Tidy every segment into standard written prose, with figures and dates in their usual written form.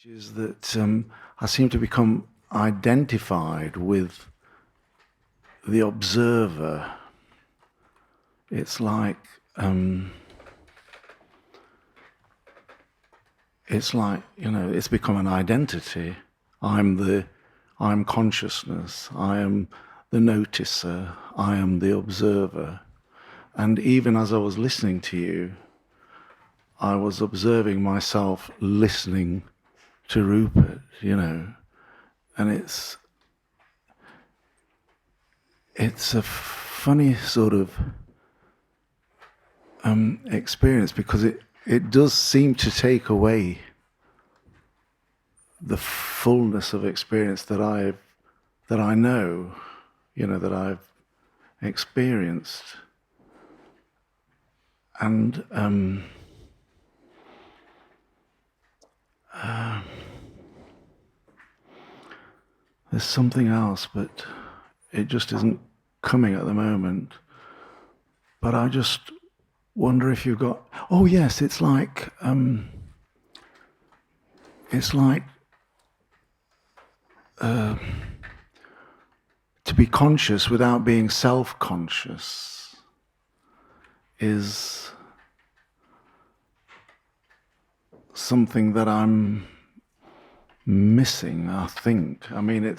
Is that I seem to become identified with the observer. It's like it's become an identity. I'm consciousness. I am the noticer. I am the observer. And even as I was listening to you, I was observing myself listening to Rupert, and it's a funny sort of experience, because it does seem to take away the fullness of experience that I know, that I've experienced, and there's something else, but it just isn't coming at the moment. But I just wonder if you've got... Oh yes, it's like to be conscious without being self-conscious is something that I'm missing, I think. I mean,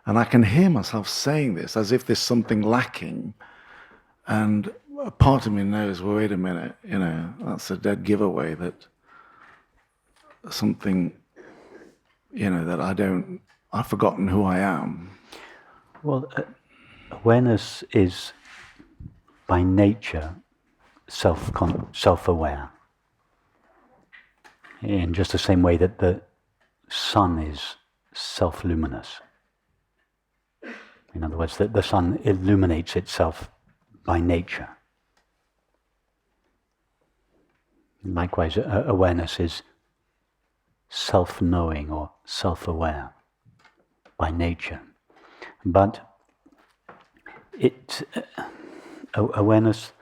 and I can hear myself saying this as if there's something lacking, and a part of me knows, well, wait a minute, that's a dead giveaway, that something, that I've forgotten who I am. Well, awareness is by nature self-aware, in just the same way that the sun is self-luminous. In other words, the sun illuminates itself by nature. Likewise, awareness is self-knowing or self-aware by nature. But awareness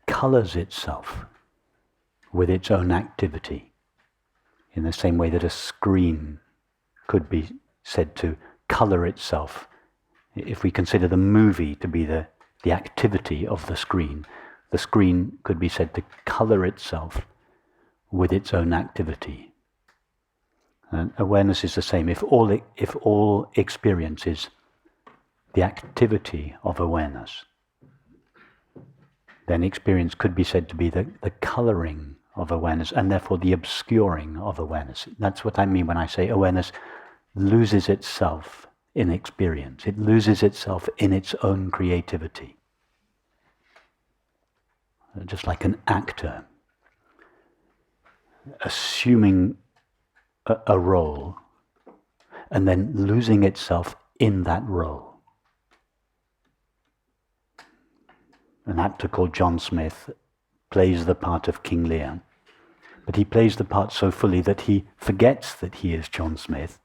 colors itself with its own activity, in the same way that a screen could be said to color itself. If we consider the movie to be the activity of the screen could be said to color itself with its own activity. And awareness is the same. If all experience is the activity of awareness, then experience could be said to be the coloring of awareness, and therefore the obscuring of awareness. That's what I mean when I say awareness loses itself in experience. It loses itself in its own creativity. Just like an actor assuming a role and then losing itself in that role. An actor called John Smith plays the part of King Lear, but he plays the part so fully that he forgets that he is John Smith,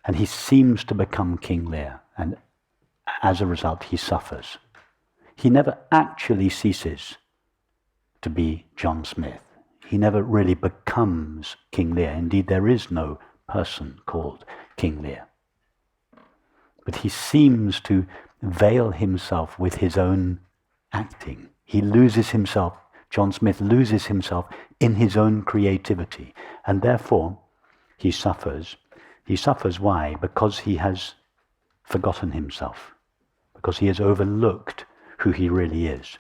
and he seems to become King Lear, and as a result he suffers. He never actually ceases to be John Smith. He never really becomes King Lear. Indeed, there is no person called King Lear. But he seems to veil himself with his own acting. He loses himself, John Smith loses himself in his own creativity, and therefore he suffers. He suffers why? Because he has forgotten himself, because he has overlooked who he really is.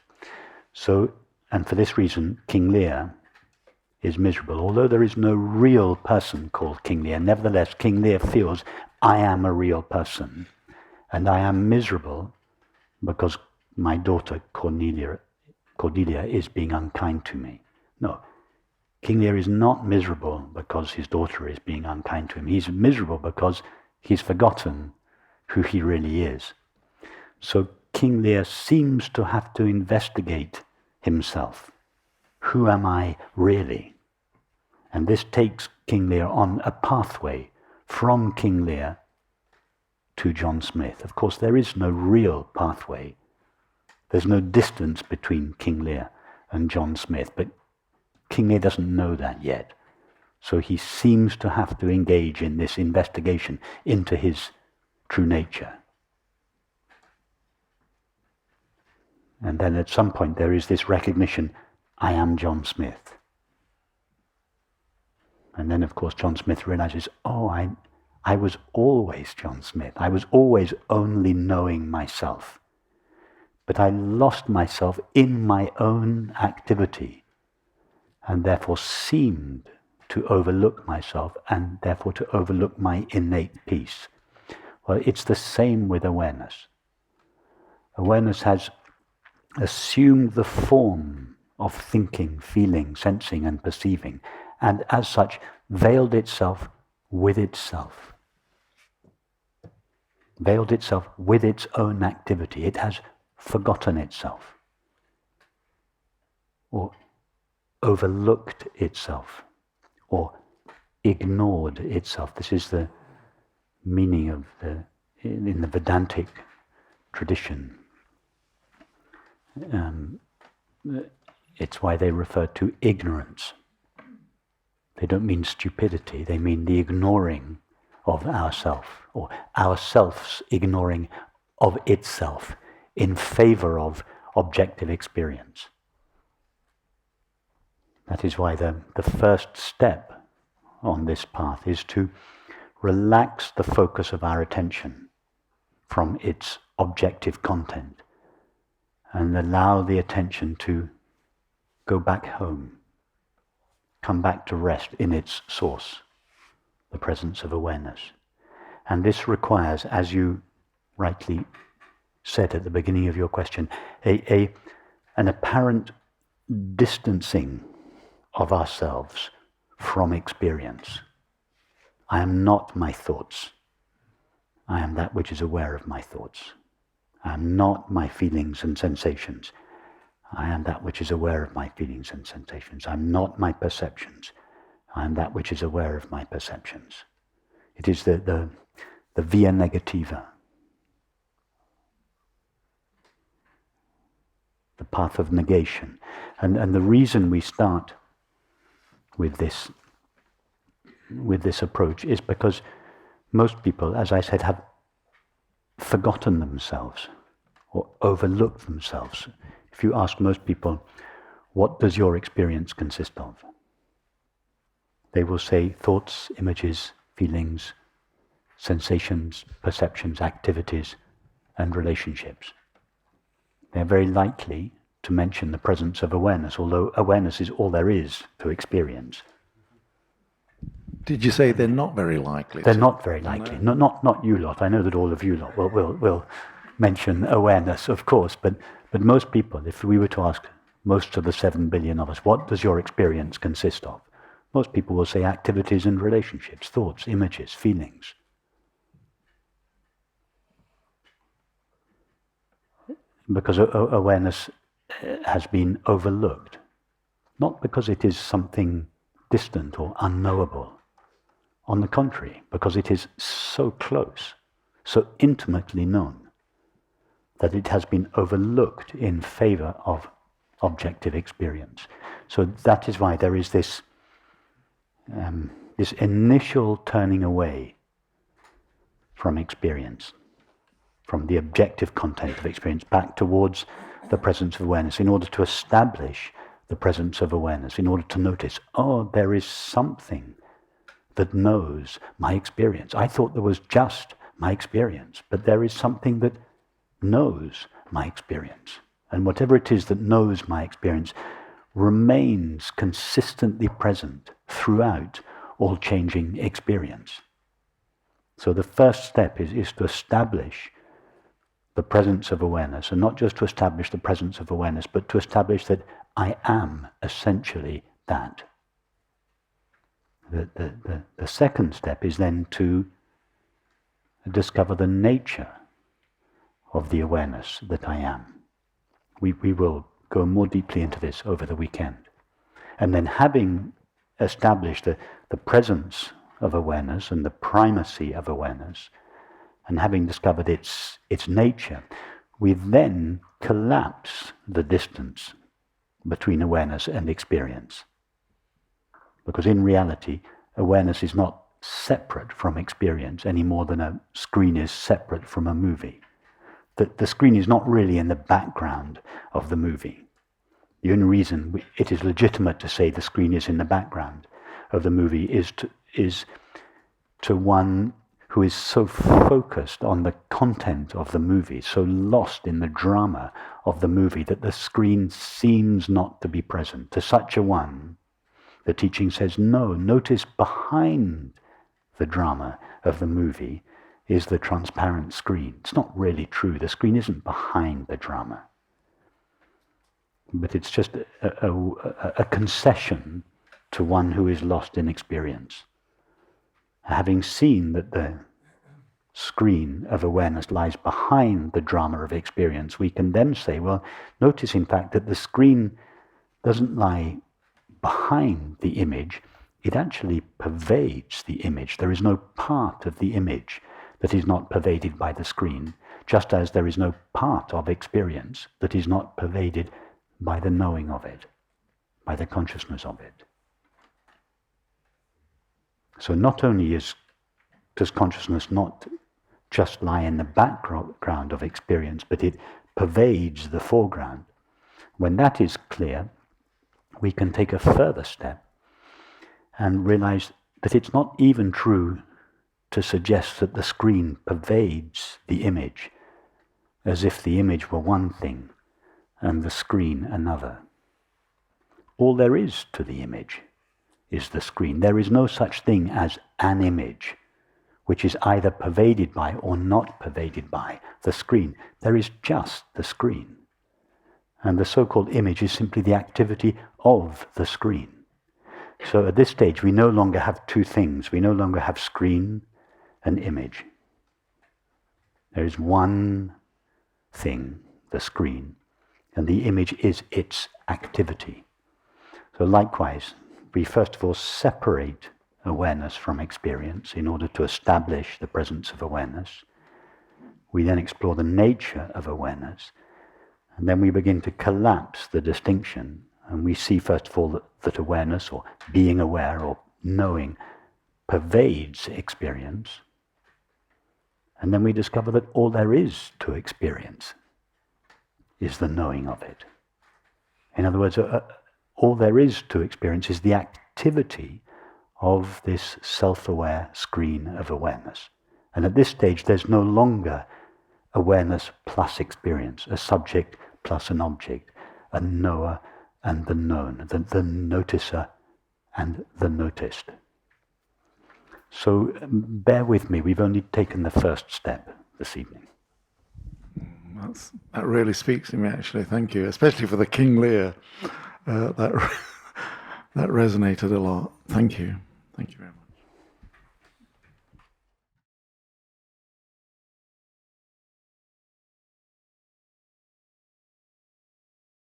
So, and for this reason, King Lear is miserable. Although there is no real person called King Lear, nevertheless, King Lear feels, I am a real person, and I am miserable because my daughter Cordelia is being unkind to me. No, King Lear is not miserable because his daughter is being unkind to him. He's miserable because he's forgotten who he really is. So King Lear seems to have to investigate himself. Who am I really? And this takes King Lear on a pathway from King Lear to John Smith. Of course, there is no real pathway. There's no distance between King Lear and John Smith, but King Lear doesn't know that yet. So he seems to have to engage in this investigation into his true nature. And then at some point there is this recognition, I am John Smith. And then of course John Smith realizes, oh, I was always John Smith. I was always only knowing myself. But I lost myself in my own activity and therefore seemed to overlook myself and therefore to overlook my innate peace. Well, it's the same with awareness. Awareness has assumed the form of thinking, feeling, sensing and perceiving, and as such veiled itself with itself. Veiled itself with its own activity. It has forgotten itself, or overlooked itself, or ignored itself. This is the meaning of in the Vedantic tradition. It's why they refer to ignorance. They don't mean stupidity, they mean the ignoring of ourself, or ourself's ignoring of itself in favor of objective experience. That is why the first step on this path is to relax the focus of our attention from its objective content and allow the attention to go back home, come back to rest in its source, the presence of awareness. And this requires, as you rightly said at the beginning of your question, an apparent distancing of ourselves from experience. I am not my thoughts. I am that which is aware of my thoughts. I am not my feelings and sensations. I am that which is aware of my feelings and sensations. I am not my perceptions. I am that which is aware of my perceptions. It is the via negativa, the path of negation. And the reason we start with this approach is because most people, as I said, have forgotten themselves or overlooked themselves. If you ask most people, what does your experience consist of? They will say thoughts, images, feelings, sensations, perceptions, activities, and relationships. They're very likely to mention the presence of awareness, although awareness is all there is to experience. Did you say they're not very likely? They're not very likely. No. Not you lot. I know that all of you lot will mention awareness, of course, but most people, if we were to ask most of the 7 billion of us, what does your experience consist of? Most people will say activities and relationships, thoughts, images, feelings. Because awareness has been overlooked, not because it is something distant or unknowable. On the contrary, because it is so close, so intimately known, that it has been overlooked in favor of objective experience. So that is why there is this initial turning away from experience, from the objective content of experience, back towards the presence of awareness, in order to establish the presence of awareness, in order to notice, oh, there is something that knows my experience. I thought there was just my experience, but there is something that knows my experience. And whatever it is that knows my experience remains consistently present throughout all changing experience. So the first step is to establish the presence of awareness, and not just to establish the presence of awareness, but to establish that I am essentially that. The second step is then to discover the nature of the awareness that I am. We will go more deeply into this over the weekend. And then, having established the presence of awareness and the primacy of awareness, and having discovered its nature, we then collapse the distance between awareness and experience. Because in reality, awareness is not separate from experience any more than a screen is separate from a movie. The screen is not really in the background of the movie. The only reason it is legitimate to say the screen is in the background of the movie is to one who is so focused on the content of the movie, so lost in the drama of the movie, that the screen seems not to be present. To such a one, the teaching says, no, notice behind the drama of the movie is the transparent screen. It's not really true. The screen isn't behind the drama. But it's just a concession to one who is lost in experience. Having seen that the screen of awareness lies behind the drama of experience, we can then say, well, notice in fact that the screen doesn't lie behind the image, it actually pervades the image. There is no part of the image that is not pervaded by the screen, just as there is no part of experience that is not pervaded by the knowing of it, by the consciousness of it. So not only does consciousness not just lie in the background of experience, but it pervades the foreground. When that is clear, we can take a further step and realize that it's not even true to suggest that the screen pervades the image, as if the image were one thing and the screen another. All there is to the image is the screen. There is no such thing as an image, which is either pervaded by or not pervaded by the screen. There is just the screen. And the so-called image is simply the activity of the screen. So at this stage, we no longer have two things. We no longer have screen and image. There is one thing, the screen, and the image is its activity. So likewise, we first of all separate awareness from experience in order to establish the presence of awareness. We then explore the nature of awareness, and then we begin to collapse the distinction, and we see first of all that awareness, or being aware, or knowing, pervades experience, and then we discover that all there is to experience is the knowing of it. In other words, all there is to experience is the activity of this self-aware screen of awareness. And at this stage, there's no longer awareness plus experience, a subject plus an object, a knower and the known, the noticer and the noticed. So bear with me, we've only taken the first step this evening. That really speaks to me, actually. Thank you, especially for the King Lear. That resonated a lot. Thank you. Thank you very much.